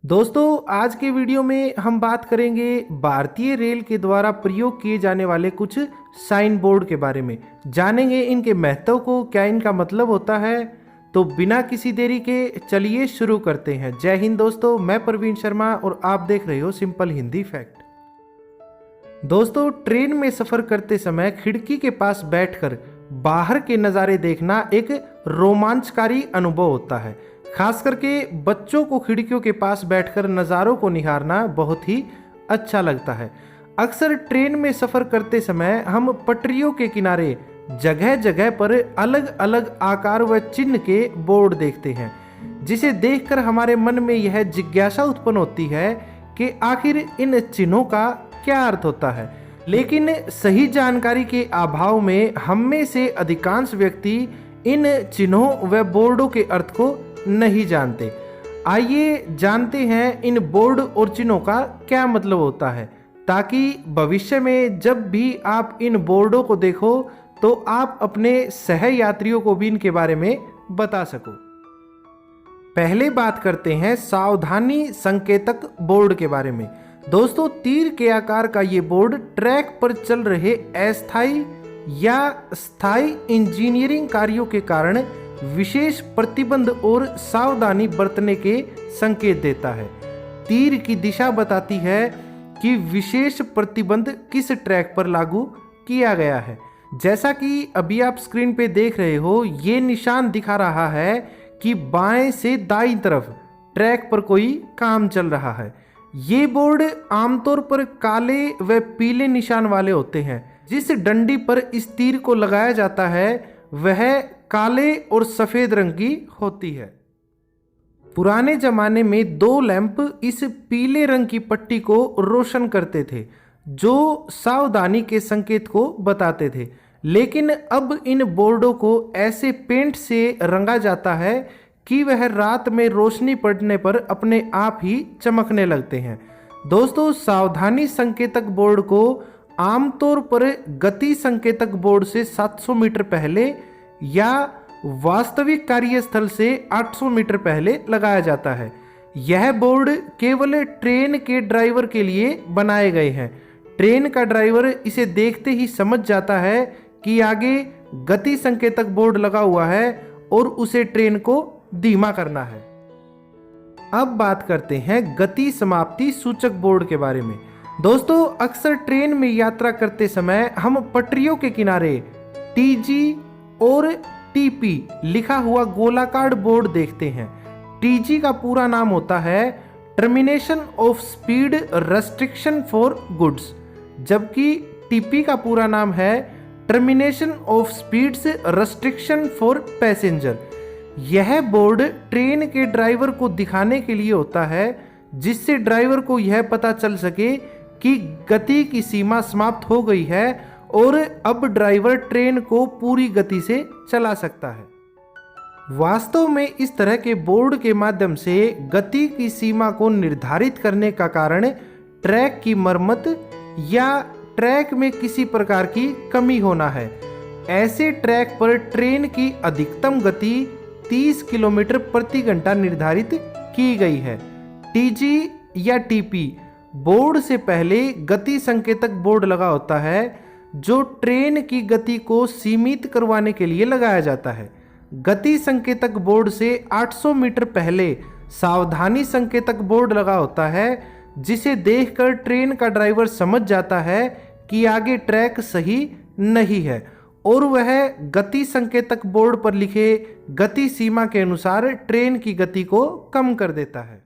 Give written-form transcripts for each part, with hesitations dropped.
दोस्तों आज के वीडियो में हम बात करेंगे भारतीय रेल के द्वारा प्रयोग किए जाने वाले कुछ साइन बोर्ड के बारे में। जानेंगे इनके महत्व को, क्या इनका मतलब होता है। तो बिना किसी देरी के चलिए शुरू करते हैं। जय हिंद दोस्तों, मैं प्रवीण शर्मा और आप देख रहे हो सिंपल हिंदी फैक्ट। दोस्तों ट्रेन में सफ़र करते समय खिड़की के पास बैठकर बाहर के नज़ारे देखना एक रोमांचकारी अनुभव होता है। खास करके बच्चों को खिड़कियों के पास बैठकर नज़ारों को निहारना बहुत ही अच्छा लगता है। अक्सर ट्रेन में सफ़र करते समय हम पटरियों के किनारे जगह जगह पर अलग अलग आकार व चिन्ह के बोर्ड देखते हैं, जिसे देखकर हमारे मन में यह जिज्ञासा उत्पन्न होती है कि आखिर इन चिन्हों का क्या अर्थ होता है। लेकिन सही जानकारी के अभाव में हम में से अधिकांश व्यक्ति इन चिन्हों व बोर्डों के अर्थ को नहीं जानते। आइए जानते हैं इन बोर्ड और चिन्हों का क्या मतलब होता है, ताकि भविष्य में जब भी आप इन बोर्डों को देखो तो आप अपने सह यात्रियों को भी इनके बारे में बता सको। पहले बात करते हैं सावधानी संकेतक बोर्ड के बारे में। दोस्तों तीर के आकार का ये बोर्ड ट्रैक पर चल रहे अस्थायी या स्थायी इंजीनियरिंग कार्यों के कारण विशेष प्रतिबंध और सावधानी बरतने के संकेत देता है। तीर की दिशा बताती है कि विशेष प्रतिबंध किस ट्रैक पर लागू किया गया है। जैसा कि अभी आप स्क्रीन पे देख रहे हो, ये निशान दिखा रहा है कि बाएं से दाईं तरफ ट्रैक पर कोई काम चल रहा है। ये बोर्ड आमतौर पर काले व पीले निशान वाले होते हैं। जिस डंडी पर इस तीर को लगाया जाता है वह काले और सफ़ेद रंग की होती है। पुराने ज़माने में दो लैंप इस पीले रंग की पट्टी को रोशन करते थे, जो सावधानी के संकेत को बताते थे। लेकिन अब इन बोर्डों को ऐसे पेंट से रंगा जाता है कि वह रात में रोशनी पड़ने पर अपने आप ही चमकने लगते हैं। दोस्तों सावधानी संकेतक बोर्ड को आमतौर पर गति संकेतक बोर्ड से 700 मीटर पहले या वास्तविक कार्यस्थल से 800 मीटर पहले लगाया जाता है। यह बोर्ड केवल ट्रेन के ड्राइवर के लिए बनाए गए हैं। ट्रेन का ड्राइवर इसे देखते ही समझ जाता है कि आगे गति संकेतक बोर्ड लगा हुआ है और उसे ट्रेन को धीमा करना है। अब बात करते हैं गति समाप्ति सूचक बोर्ड के बारे में। दोस्तों अक्सर ट्रेन में यात्रा करते समय हम पटरियों के किनारे टीजी और टीपी लिखा हुआ गोलाकार बोर्ड देखते हैं। टीजी का पूरा नाम होता है termination of speed restriction for goods, जबकि टीपी का पूरा नाम है termination of speeds restriction for passenger. यह बोर्ड ट्रेन के ड्राइवर को दिखाने के लिए होता है, जिससे ड्राइवर को यह पता चल सके कि गति की सीमा समाप्त हो गई है और अब ड्राइवर ट्रेन को पूरी गति से चला सकता है। वास्तव में इस तरह के बोर्ड के माध्यम से गति की सीमा को निर्धारित करने का कारण ट्रैक की मरम्मत या ट्रैक में किसी प्रकार की कमी होना है। ऐसे ट्रैक पर ट्रेन की अधिकतम गति 30 किलोमीटर प्रति घंटा निर्धारित की गई है। टीजी या टीपी बोर्ड से पहले गति संकेतक बोर्ड लगा होता है, जो ट्रेन की गति को सीमित करवाने के लिए लगाया जाता है। गति संकेतक बोर्ड से 800 मीटर पहले सावधानी संकेतक बोर्ड लगा होता है, जिसे देखकर ट्रेन का ड्राइवर समझ जाता है कि आगे ट्रैक सही नहीं है और वह गति संकेतक बोर्ड पर लिखे गति सीमा के अनुसार ट्रेन की गति को कम कर देता है।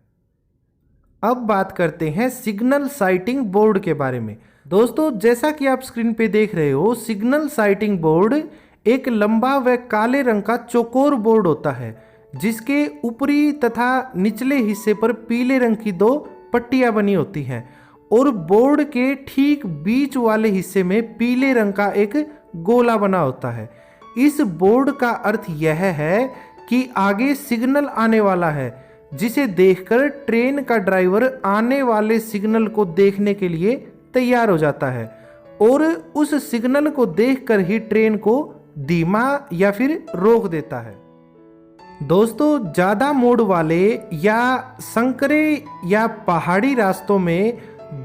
अब बात करते हैं सिग्नल साइटिंग बोर्ड के बारे में। दोस्तों जैसा कि आप स्क्रीन पे देख रहे हो, सिग्नल साइटिंग बोर्ड एक लंबा व काले रंग का चौकोर बोर्ड होता है, जिसके ऊपरी तथा निचले हिस्से पर पीले रंग की दो पट्टियां बनी होती हैं और बोर्ड के ठीक बीच वाले हिस्से में पीले रंग का एक गोला बना होता है। इस बोर्ड का अर्थ यह है कि आगे सिग्नल आने वाला है, जिसे देखकर ट्रेन का ड्राइवर आने वाले सिग्नल को देखने के लिए तैयार हो जाता है और उस सिग्नल को देखकर ही ट्रेन को धीमा या फिर रोक देता है। दोस्तों ज़्यादा मोड़ वाले या संकरे या पहाड़ी रास्तों में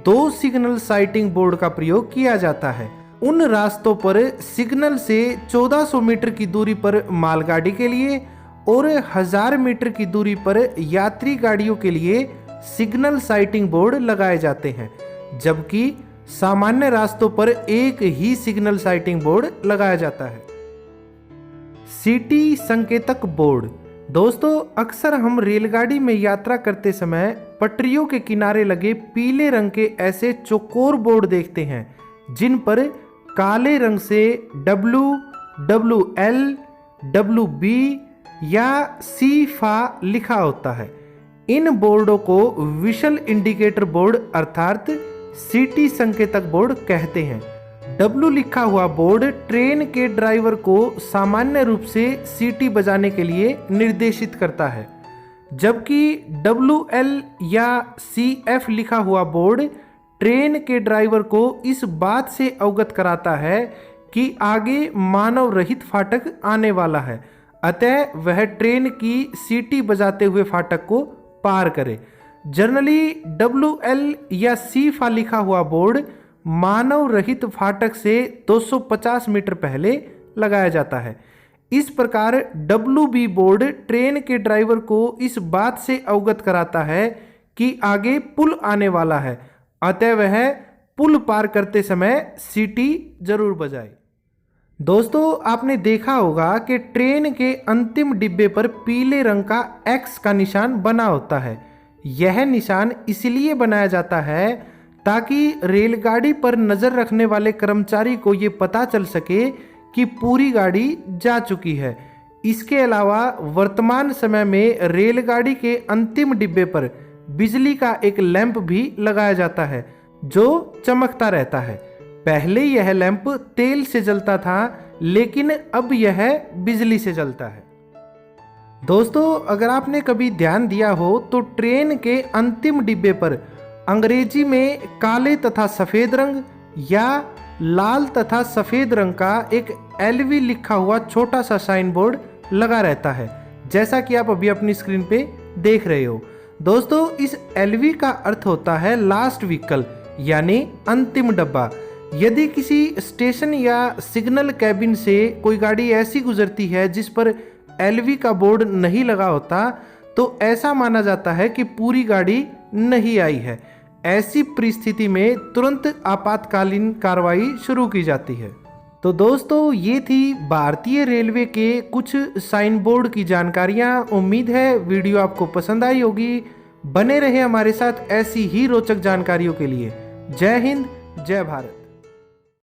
2 सिग्नल साइटिंग बोर्ड का प्रयोग किया जाता है। उन रास्तों पर सिग्नल से 1400 मीटर की दूरी पर मालगाड़ी के लिए और 1000 मीटर की दूरी पर यात्री गाड़ियों के लिए सिग्नल साइटिंग बोर्ड लगाए जाते हैं, जबकि सामान्य रास्तों पर एक ही सिग्नल साइटिंग बोर्ड लगाया जाता है। सिटी संकेतक बोर्ड। दोस्तों अक्सर हम रेलगाड़ी में यात्रा करते समय पटरियों के किनारे लगे पीले रंग के ऐसे चौकोर बोर्ड देखते हैं, जिन पर काले रंग से W, WL, WB या CFA लिखा होता है। इन बोर्डों को विजुअल इंडिकेटर बोर्ड अर्थात सिटी संकेतक बोर्ड कहते हैं। W लिखा हुआ बोर्ड ट्रेन के ड्राइवर को सामान्य रूप से सीटी बजाने के लिए निर्देशित करता है, जबकि WL या CF लिखा हुआ बोर्ड ट्रेन के ड्राइवर को इस बात से अवगत कराता है कि आगे मानव रहित फाटक आने वाला है, अतः वह ट्रेन की सीटी बजाते हुए फाटक को पार करे। जनरली WL या CFA लिखा हुआ बोर्ड मानव रहित फाटक से 250 मीटर पहले लगाया जाता है। इस प्रकार WB बोर्ड ट्रेन के ड्राइवर को इस बात से अवगत कराता है कि आगे पुल आने वाला है, अतः वह पुल पार करते समय सीटी जरूर बजाए। दोस्तों आपने देखा होगा कि ट्रेन के अंतिम डिब्बे पर पीले रंग का X का निशान बना होता है। यह निशान इसलिए बनाया जाता है ताकि रेलगाड़ी पर नज़र रखने वाले कर्मचारी को ये पता चल सके कि पूरी गाड़ी जा चुकी है। इसके अलावा वर्तमान समय में रेलगाड़ी के अंतिम डिब्बे पर बिजली का एक लैंप भी लगाया जाता है जो चमकता रहता है। पहले यह लैंप तेल से जलता था, लेकिन अब यह बिजली से जलता है। दोस्तों अगर आपने कभी ध्यान दिया हो तो ट्रेन के अंतिम डिब्बे पर अंग्रेजी में काले तथा सफ़ेद रंग या लाल तथा सफ़ेद रंग का एक LV लिखा हुआ छोटा सा साइन बोर्ड लगा रहता है, जैसा कि आप अभी अपनी स्क्रीन पे देख रहे हो। दोस्तों इस LV का अर्थ होता है लास्ट व्हीकल, यानी अंतिम डब्बा। यदि किसी स्टेशन या सिग्नल कैबिन से कोई गाड़ी ऐसी गुजरती है जिस पर LV का बोर्ड नहीं लगा होता, तो ऐसा माना जाता है कि पूरी गाड़ी नहीं आई है। ऐसी परिस्थिति में तुरंत आपातकालीन कार्रवाई शुरू की जाती है। तो दोस्तों ये थी भारतीय रेलवे के कुछ साइन बोर्ड की जानकारियाँ। उम्मीद है वीडियो आपको पसंद आई होगी। बने रहे हमारे साथ ऐसी ही रोचक जानकारियों के लिए। जय हिंद, जय भारत।